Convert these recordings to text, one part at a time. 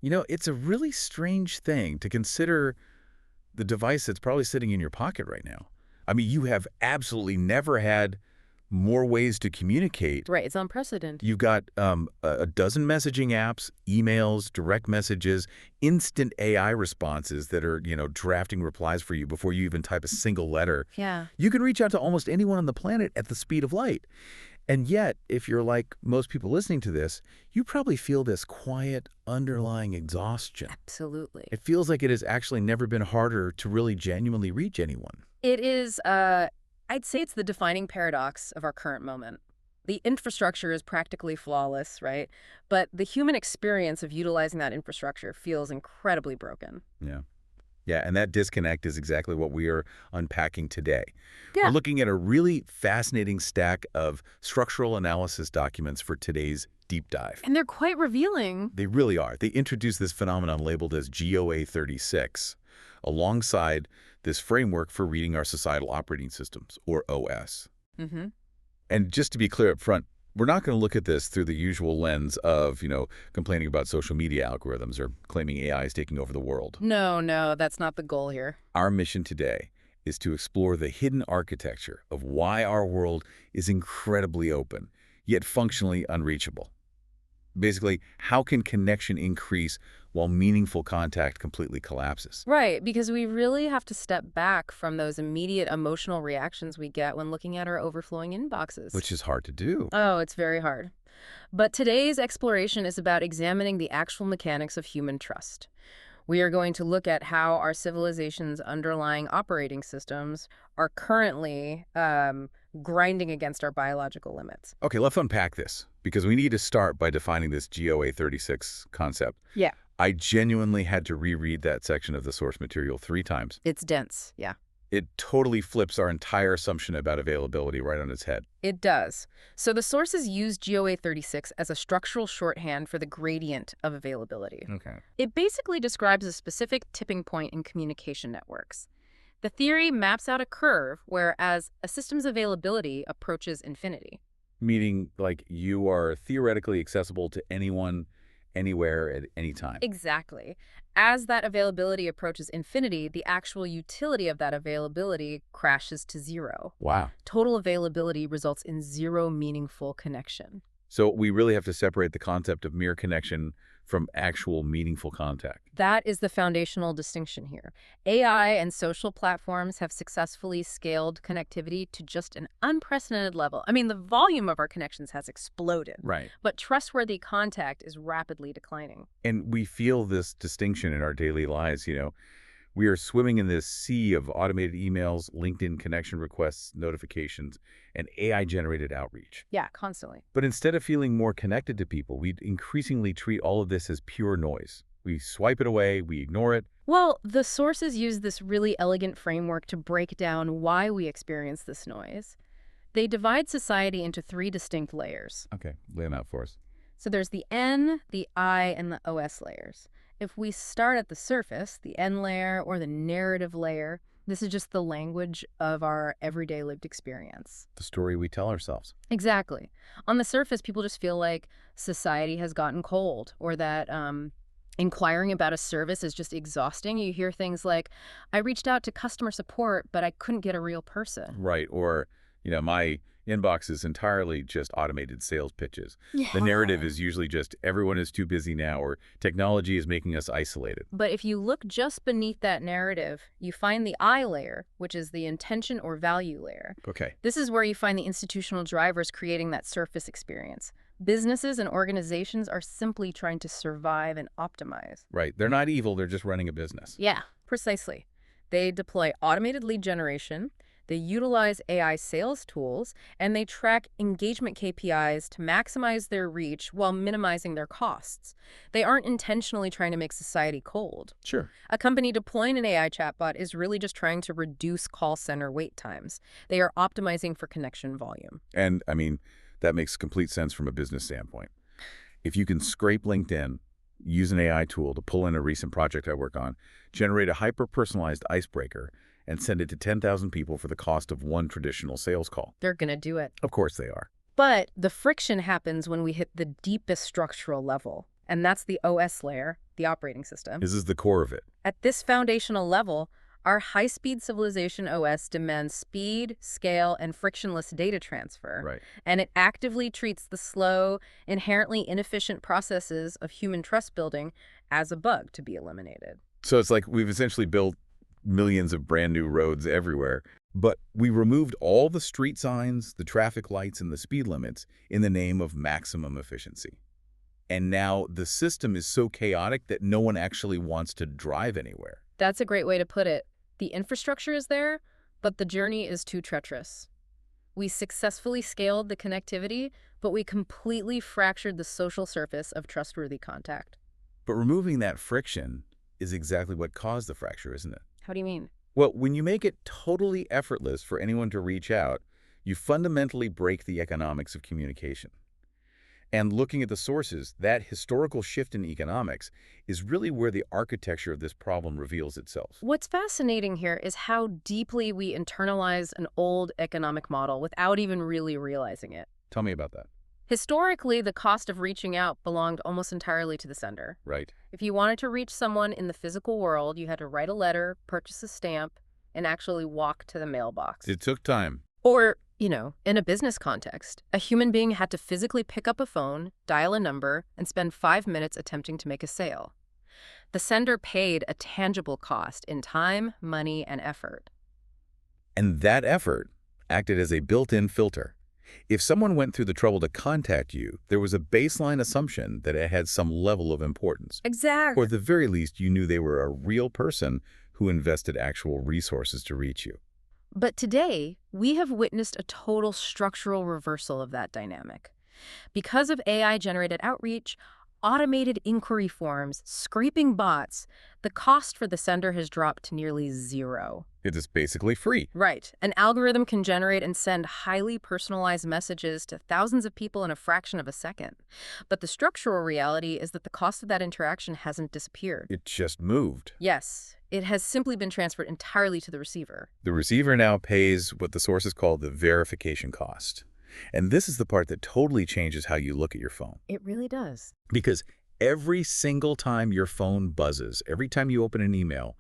It's a really strange thing to consider the device that's probably sitting in your pocket right now. I mean, you have absolutely never had more ways to communicate. Right, it's unprecedented. You've got a dozen messaging apps, emails, direct messages, instant AI responses that are, drafting replies for you before you even type a single letter. Yeah. You can reach out to almost anyone on the planet at the speed of light. And yet, if you're like most people listening to this, you probably feel this quiet, underlying exhaustion. Absolutely. It feels like it has actually never been harder to really genuinely reach anyone. It is, I'd say it's the defining paradox of our current moment. The infrastructure is practically flawless, right? But the human experience of utilizing that infrastructure feels incredibly broken. Yeah. Yeah, and that disconnect is exactly what we are unpacking today. Yeah. We're looking at a really fascinating stack of structural analysis documents for today's deep dive. And they're quite revealing. They really are. They introduce this phenomenon labeled as GOA-36 alongside this framework for reading our societal operating systems, or OS. Mm-hmm. And just to be clear up front, we're not going to look at this through the usual lens of, complaining about social media algorithms or claiming AI is taking over the world. No, that's not the goal here. Our mission today is to explore the hidden architecture of why our world is incredibly open, yet functionally unreachable. Basically, how can connection increase while meaningful contact completely collapses? Right, because we really have to step back from those immediate emotional reactions we get when looking at our overflowing inboxes. Which is hard to do. Oh, it's very hard. But today's exploration is about examining the actual mechanics of human trust. We are going to look at how our civilization's underlying operating systems are currently grinding against our biological limits. Okay, let's unpack this, because we need to start by defining this GOA-36 concept. Yeah. I genuinely had to reread that section of the source material 3 times. It's dense, yeah. It totally flips our entire assumption about availability right on its head. It does. So the sources use GOA-36 as a structural shorthand for the gradient of availability. Okay. It basically describes a specific tipping point in communication networks. The theory maps out a curve where as a system's availability approaches infinity. Meaning, like, you are theoretically accessible to anyone, anywhere, at any time. Exactly. As that availability approaches infinity, the actual utility of that availability crashes to zero. Wow. Total availability results in zero meaningful connection. So we really have to separate the concept of mere connection from actual meaningful contact. That is the foundational distinction here. AI and social platforms have successfully scaled connectivity to just an unprecedented level. I mean, the volume of our connections has exploded. Right. But trustworthy contact is rapidly declining. And we feel this distinction in our daily lives, We are swimming in this sea of automated emails, LinkedIn connection requests, notifications, and AI-generated outreach. Yeah, constantly. But instead of feeling more connected to people, we increasingly treat all of this as pure noise. We swipe it away, we ignore it. Well, the sources use this really elegant framework to break down why we experience this noise. They divide society into 3 distinct layers. Okay, lay them out for us. So there's the N, the I, and the OS layers. If we start at the surface, the N layer or the narrative layer, this is just the language of our everyday lived experience. The story we tell ourselves. Exactly. On the surface, people just feel like society has gotten cold, or that inquiring about a service is just exhausting. You hear things like, I reached out to customer support, but I couldn't get a real person. Right, or, my inbox is entirely just automated sales pitches. Yeah. The narrative is usually just everyone is too busy now, or technology is making us isolated. But if you look just beneath that narrative, you find the I layer, which is the intention or value layer. Okay. This is where you find the institutional drivers creating that surface experience. Businesses and organizations are simply trying to survive and optimize. Right. They're not evil, they're just running a business. Yeah, precisely. They deploy automated lead generation, they utilize AI sales tools, and they track engagement KPIs to maximize their reach while minimizing their costs. They aren't intentionally trying to make society cold. Sure. A company deploying an AI chatbot is really just trying to reduce call center wait times. They are optimizing for connection volume. And, that makes complete sense from a business standpoint. If you can scrape LinkedIn, use an AI tool to pull in a recent project I work on, generate a hyper-personalized icebreaker, and send it to 10,000 people for the cost of one traditional sales call. They're going to do it. Of course they are. But the friction happens when we hit the deepest structural level, And that's the OS layer, the operating system. This is the core of it. At this foundational level, our high-speed civilization OS demands speed, scale, and frictionless data transfer. Right. And it actively treats the slow, inherently inefficient processes of human trust building as a bug to be eliminated. So it's like we've essentially built millions of brand new roads everywhere, but we removed all the street signs, the traffic lights, and the speed limits in the name of maximum efficiency. And now the system is so chaotic that no one actually wants to drive anywhere. That's a great way to put it. The infrastructure is there, but the journey is too treacherous. We successfully scaled the connectivity, but we completely fractured the social surface of trustworthy contact. But removing that friction is exactly what caused the fracture, isn't it? How do you mean? Well, when you make it totally effortless for anyone to reach out, you fundamentally break the economics of communication. And looking at the sources, that historical shift in economics is really where the architecture of this problem reveals itself. What's fascinating here is how deeply we internalize an old economic model without even really realizing it. Tell me about that. Historically, the cost of reaching out belonged almost entirely to the sender. Right. If you wanted to reach someone in the physical world, you had to write a letter, purchase a stamp, and actually walk to the mailbox. It took time. Or, in a business context, a human being had to physically pick up a phone, dial a number, and spend 5 minutes attempting to make a sale. The sender paid a tangible cost in time, money, and effort. And that effort acted as a built-in filter. If someone went through the trouble to contact you, there was a baseline assumption that it had some level of importance. Exactly. Or at the very least, you knew they were a real person who invested actual resources to reach you. But today, we have witnessed a total structural reversal of that dynamic. Because of AI-generated outreach, automated inquiry forms, scraping bots, the cost for the sender has dropped to nearly zero. It is basically free. Right. An algorithm can generate and send highly personalized messages to thousands of people in a fraction of a second. But the structural reality is that the cost of that interaction hasn't disappeared. It just moved. Yes. It has simply been transferred entirely to the receiver. The receiver now pays what the sources call the verification cost. And this is the part that totally changes how you look at your phone. It really does. Because every single time your phone buzzes, every time you open an email,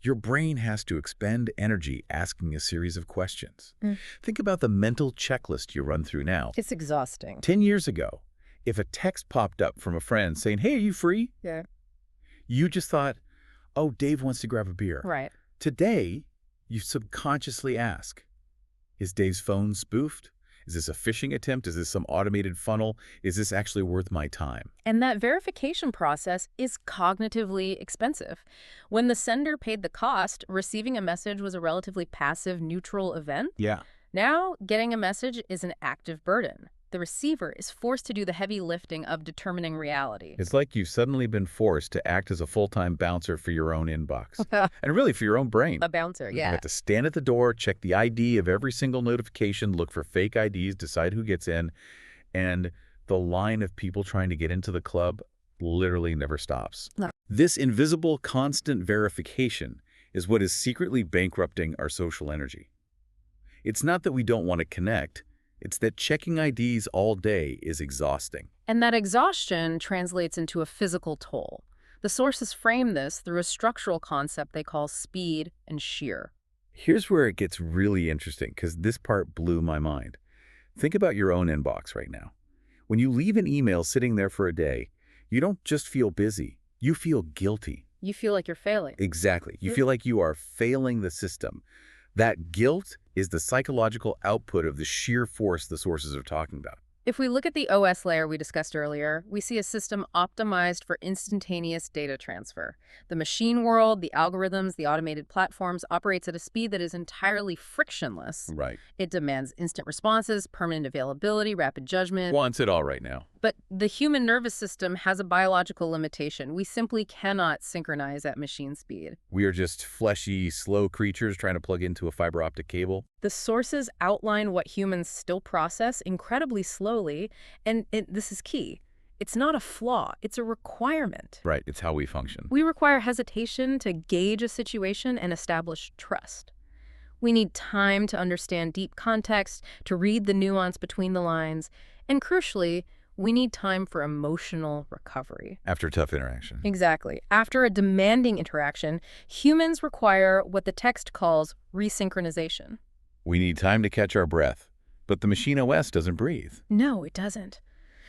your brain has to expend energy asking a series of questions. Think about the mental checklist you run through now. It's exhausting. 10 years ago, if a text popped up from a friend saying, "Hey, are you free?" Yeah. You just thought, "Oh, Dave wants to grab a beer." Right. Today, you subconsciously ask, is Dave's phone spoofed? Is this a phishing attempt? Is this some automated funnel? Is this actually worth my time? And that verification process is cognitively expensive. When the sender paid the cost, receiving a message was a relatively passive, neutral event. Yeah. Now, getting a message is an active burden. The receiver is forced to do the heavy lifting of determining reality. It's like you've suddenly been forced to act as a full-time bouncer for your own inbox. And really for your own brain. A bouncer, You yeah. have to stand at the door, check the ID of every single notification, look for fake IDs, decide who gets in, and the line of people trying to get into the club literally never stops. No. This invisible constant verification is what is secretly bankrupting our social energy. It's not that we don't want to connect. It's that checking IDs all day is exhausting. And that exhaustion translates into a physical toll. The sources frame this through a structural concept they call speed and shear. Here's where it gets really interesting, because this part blew my mind. Think about your own inbox right now. When you leave an email sitting there for a day, you don't just feel busy, you feel guilty. You feel like you're failing. Exactly. You feel like you are failing the system. That guilt is the psychological output of the sheer force the sources are talking about. If we look at the OS layer we discussed earlier, we see a system optimized for instantaneous data transfer. The machine world, the algorithms, the automated platforms operates at a speed that is entirely frictionless. Right. It demands instant responses, permanent availability, rapid judgment. Wants it all right now. But the human nervous system has a biological limitation. We simply cannot synchronize at machine speed. We are just fleshy, slow creatures trying to plug into a fiber optic cable. The sources outline what humans still process incredibly slowly, and this is key. It's not a flaw, it's a requirement. Right, it's how we function. We require hesitation to gauge a situation and establish trust. We need time to understand deep context, to read the nuance between the lines, and crucially, We need time for emotional recovery. After a tough interaction. Exactly. After a demanding interaction, humans require what the text calls resynchronization. We need time to catch our breath. But the machine OS doesn't breathe. No, it doesn't.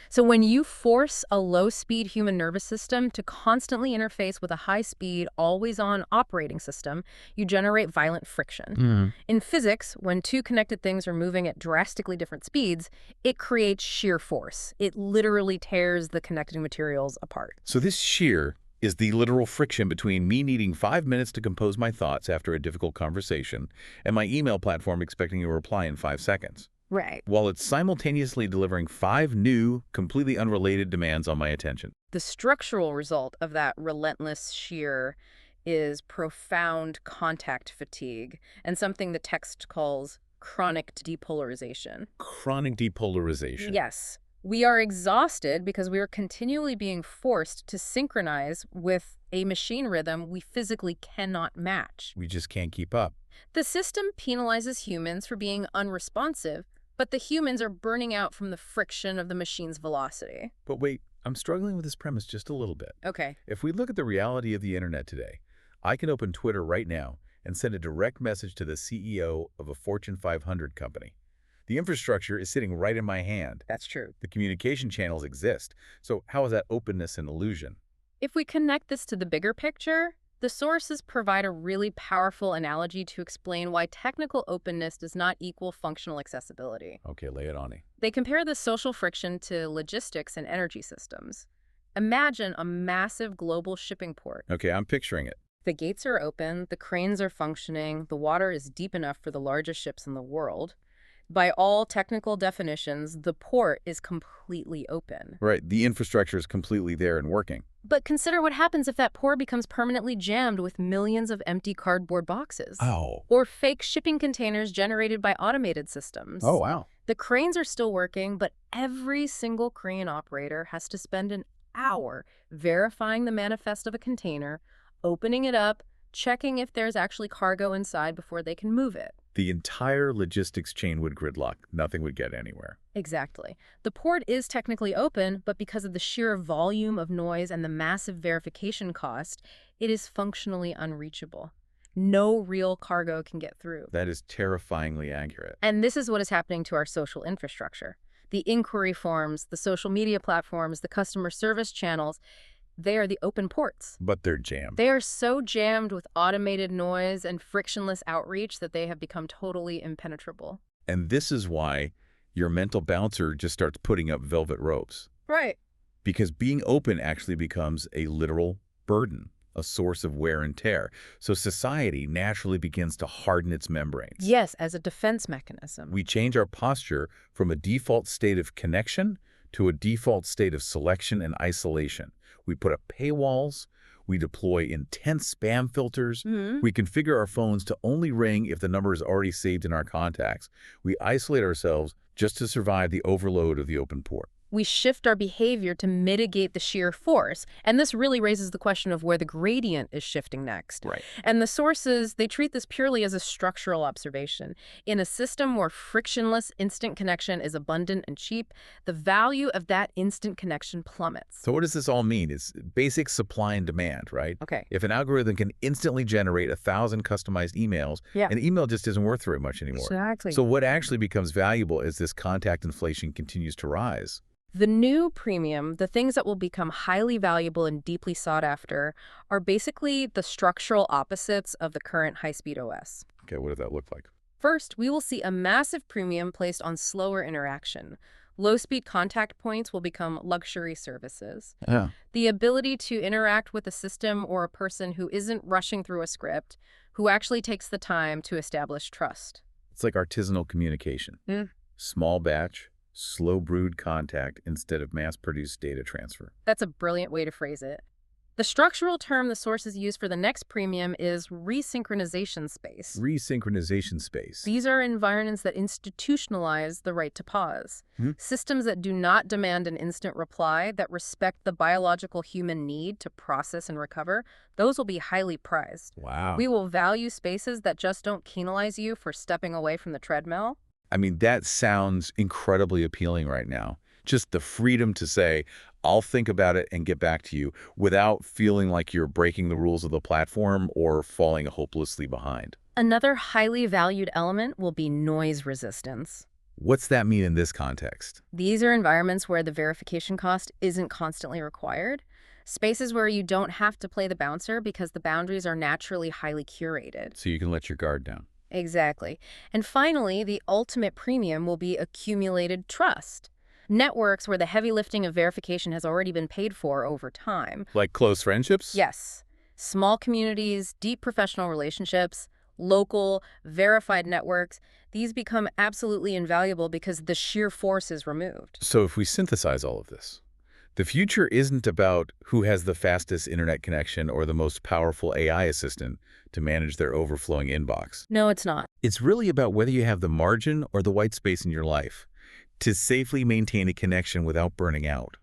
So when you force a low-speed human nervous system to constantly interface with a high-speed, always-on operating system, you generate violent friction. In physics, when two connected things are moving at drastically different speeds, it creates shear force. It literally tears the connecting materials apart. So this shear is the literal friction between me needing 5 minutes to compose my thoughts after a difficult conversation and my email platform expecting a reply in 5 seconds. Right. While it's simultaneously delivering 5 new, completely unrelated demands on my attention. The structural result of that relentless shear is profound contact fatigue and something the text calls chronic depolarization. Chronic depolarization. Yes. We are exhausted because we are continually being forced to synchronize with a machine rhythm we physically cannot match. We just can't keep up. The system penalizes humans for being unresponsive, but the humans are burning out from the friction of the machine's velocity. But wait, I'm struggling with this premise just a little bit. Okay. If we look at the reality of the internet today, I can open Twitter right now and send a direct message to the CEO of a Fortune 500 company. The infrastructure is sitting right in my hand. That's true. The communication channels exist. So how is that openness an illusion? If we connect this to the bigger picture, the sources provide a really powerful analogy to explain why technical openness does not equal functional accessibility. Okay, lay it on me. They compare the social friction to logistics and energy systems. Imagine a massive global shipping port. Okay, I'm picturing it. The gates are open, the cranes are functioning, the water is deep enough for the largest ships in the world. By all technical definitions, the port is completely open. Right, the infrastructure is completely there and working. But consider what happens if that port becomes permanently jammed with millions of empty cardboard boxes. Oh. Or fake shipping containers generated by automated systems. Oh, wow. The cranes are still working, but every single crane operator has to spend an hour verifying the manifest of a container, opening it up, checking if there's actually cargo inside before they can move it. The entire logistics chain would gridlock. Nothing would get anywhere. Exactly. The port is technically open, but because of the sheer volume of noise and the massive verification cost, it is functionally unreachable. No real cargo can get through. That is terrifyingly accurate. And this is what is happening to our social infrastructure. The inquiry forms, the social media platforms, the customer service channels, they are the open ports. But they're jammed. They are so jammed with automated noise and frictionless outreach that they have become totally impenetrable. And this is why your mental bouncer just starts putting up velvet ropes. Right. Because being open actually becomes a literal burden, a source of wear and tear. So society naturally begins to harden its membranes. Yes, as a defense mechanism. We change our posture from a default state of connection to a default state of selection and isolation. We put up paywalls. We deploy intense spam filters. We configure our phones to only ring if the number is already saved in our contacts. We isolate ourselves just to survive the overload of the open port. We shift our behavior to mitigate the sheer force. And this really raises the question of where the gradient is shifting next. Right. And the sources, they treat this purely as a structural observation. In a system where frictionless instant connection is abundant and cheap, the value of that instant connection plummets. So what does this all mean? It's basic supply and demand, right? Okay. If an algorithm can instantly generate 1,000 customized emails, an email just isn't worth very much anymore. Exactly. So what actually becomes valuable as this contact inflation continues to rise? The new premium, the things that will become highly valuable and deeply sought after, are basically the structural opposites of the current high-speed OS. Okay, what does that look like? First, we will see a massive premium placed on slower interaction. Low-speed contact points will become luxury services. Yeah. The ability to interact with a system or a person who isn't rushing through a script, who actually takes the time to establish trust. It's like artisanal communication. Small batch, slow brewed contact instead of mass-produced data transfer. That's a brilliant way to phrase it. The structural term the sources use for the next premium is resynchronization space. Resynchronization space. These are environments that institutionalize the right to pause. Systems that do not demand an instant reply, that respect the biological human need to process and recover, those will be highly prized. Wow. We will value spaces that just don't penalize you for stepping away from the treadmill. I mean, that sounds incredibly appealing right now. Just the freedom to say, I'll think about it and get back to you without feeling like you're breaking the rules of the platform or falling hopelessly behind. Another highly valued element will be noise resistance. What's that mean in this context? These are environments where the verification cost isn't constantly required, spaces where you don't have to play the bouncer because the boundaries are naturally highly curated. So you can let your guard down. Exactly. And finally, the ultimate premium will be accumulated trust. Networks where the heavy lifting of verification has already been paid for over time. Like close friendships? Yes. Small communities, deep professional relationships, local, verified networks, these become absolutely invaluable because the sheer force is removed. So if we synthesize all of this, the future isn't about who has the fastest internet connection or the most powerful AI assistant to manage their overflowing inbox. No, it's not. It's really about whether you have the margin or the white space in your life to safely maintain a connection without burning out.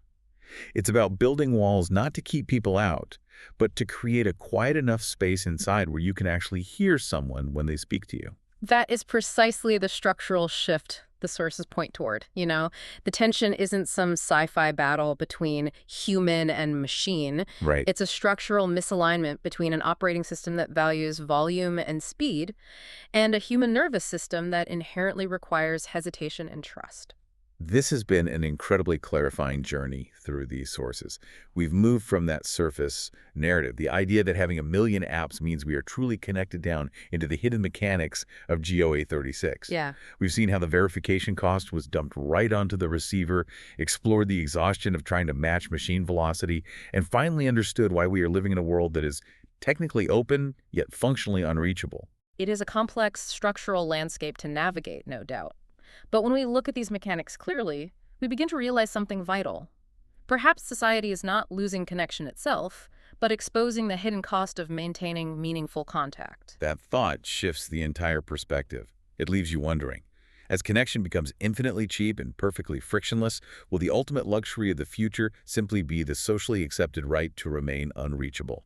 It's about building walls not to keep people out, but to create a quiet enough space inside where you can actually hear someone when they speak to you. That is precisely the structural shift the sources point toward, The tension isn't some sci-fi battle between human and machine. Right. It's a structural misalignment between an operating system that values volume and speed and a human nervous system that inherently requires hesitation and trust. This has been an incredibly clarifying journey through these sources. We've moved from that surface narrative, the idea that having a million apps means we are truly connected, down into the hidden mechanics of GOA-36. Yeah. We've seen how the verification cost was dumped right onto the receiver, explored the exhaustion of trying to match machine velocity, and finally understood why we are living in a world that is technically open, yet functionally unreachable. It is a complex structural landscape to navigate, no doubt. But when we look at these mechanics clearly, we begin to realize something vital. Perhaps society is not losing connection itself, but exposing the hidden cost of maintaining meaningful contact. That thought shifts the entire perspective. It leaves you wondering, as connection becomes infinitely cheap and perfectly frictionless, will the ultimate luxury of the future simply be the socially accepted right to remain unreachable?